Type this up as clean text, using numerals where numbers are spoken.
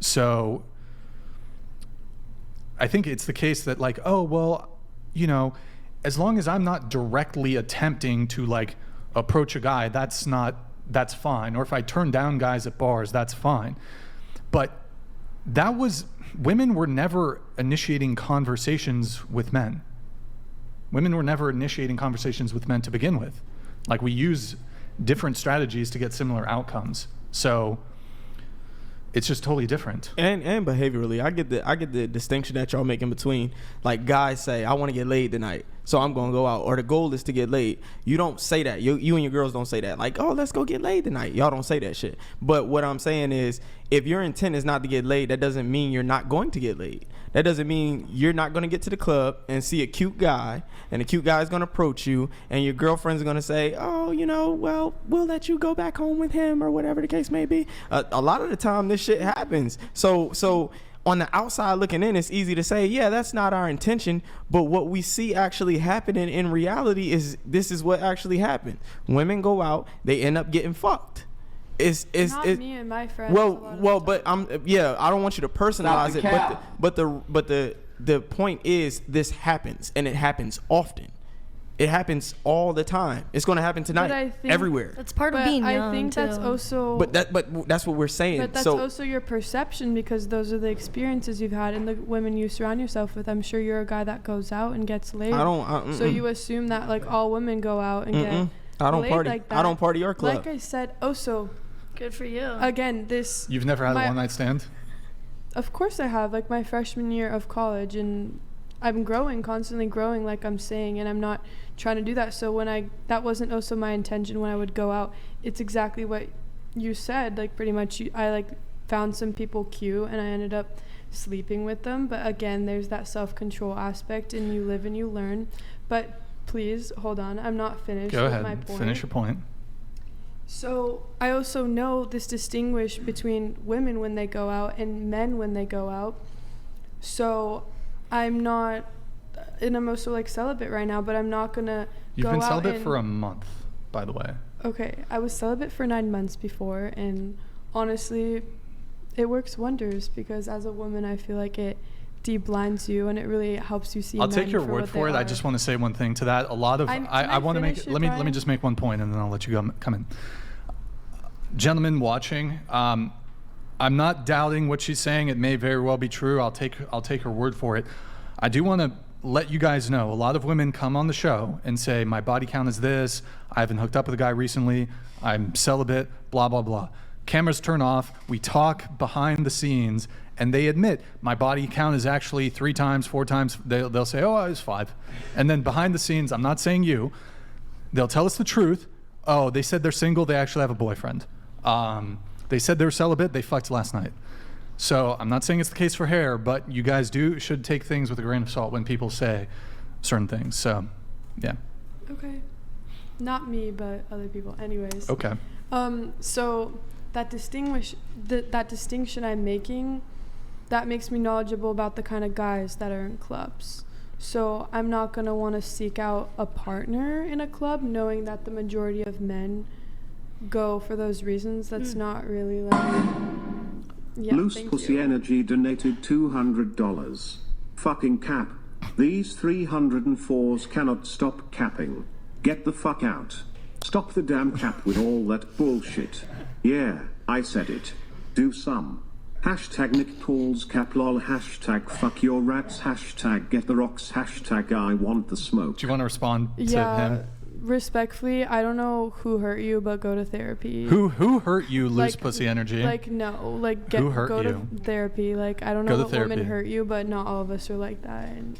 So I think it's the case that like, oh, well, you know, as long as I'm not directly attempting to like approach a guy, that's fine. Or if I turn down guys at bars, that's fine. But women were never initiating conversations with men. Women were never initiating conversations with men to begin with. Like, we use different strategies to get similar outcomes. So it's just totally different. And behaviorally, I get the distinction that y'all make in between. Like, guys say, I want to get laid tonight, so I'm going to go out. Or the goal is to get laid. You don't say that. You and your girls don't say that. Like, oh, let's go get laid tonight. Y'all don't say that shit. But what I'm saying is, if your intent is not to get laid, that doesn't mean you're not going to get laid. That doesn't mean you're not going to get to the club and see a cute guy, and the cute guy is going to approach you, and your girlfriend's going to say, oh, you know, well, we'll let you go back home with him, or whatever the case may be. A lot of the time, this shit happens. So on the outside looking in, it's easy to say, yeah, that's not our intention. But what we see actually happening in reality is this is what actually happened. Women go out, they end up getting fucked. It's me and my friends. Well, but I don't want you to personalize it. But the point is, this happens, and it happens often. It happens all the time. It's going to happen tonight, everywhere. That's part of being young. I think that's also. But that's what we're saying. But that's also your perception, because those are the experiences you've had and the women you surround yourself with. I'm sure you're a guy that goes out and gets laid. So you assume that like all women go out and get. I don't laid party. Like that. I don't party your club. Like I said, also. Good for you. Again, You've never had a one-night stand? Of course I have. Like my freshman year of college, and I'm constantly growing, like I'm saying, and I'm not trying to do that. So that wasn't also my intention when I would go out. It's exactly what you said. Like pretty much, I like found some people cute, and I ended up sleeping with them. But again, there's that self-control aspect, and you live and you learn. But please hold on, I'm not finished. Go with ahead. My point. Finish your point. So I also know this distinguish between women when they go out and men when they go out. So I'm not, and I'm also like celibate right now, but I'm not gonna You've go been out celibate for a month, by the way. Okay, I was celibate for 9 months before, and honestly, it works wonders, because as a woman, I feel like it de-blinds you, and it really helps you see. I'll take your word for it. I just want to say one thing to that. A lot of I want to make. Let me just make one point, and then I'll let you come in. Gentlemen watching, I'm not doubting what she's saying. It may very well be true. I'll take her word for it. I do want to let you guys know, a lot of women come on the show and say, my body count is this, I haven't hooked up with a guy recently, I'm celibate, blah, blah, blah. Cameras turn off, we talk behind the scenes, and they admit, my body count is actually 3 times, 4 times. They'll say, oh, I was 5. And then behind the scenes, I'm not saying you, they'll tell us the truth. Oh, they said they're single, they actually have a boyfriend. They said they were celibate, they fucked last night. So I'm not saying it's the case for hair, but you guys should take things with a grain of salt when people say certain things. So, yeah. Okay. Not me, but other people. Anyways. Okay. So that distinction I'm making, that makes me knowledgeable about the kind of guys that are in clubs. So I'm not going to want to seek out a partner in a club knowing that the majority of men go for those reasons. That's not really like... Yeah, Loose Pussy Energy donated $200. Fucking cap. These 304s cannot stop capping. Get the fuck out. Stop the damn cap with all that bullshit. Yeah, I said it. Do some. Hashtag Nick Paul's cap lol. Hashtag fuck your rats. Hashtag get the rocks. Hashtag I want the smoke. Do you want to respond to him? Respectfully, I don't know who hurt you, but go to therapy. Who hurt you, Loose Pussy Energy? Like, no. Like, go to therapy. Like, I don't know what woman hurt you, but not all of us are like that. And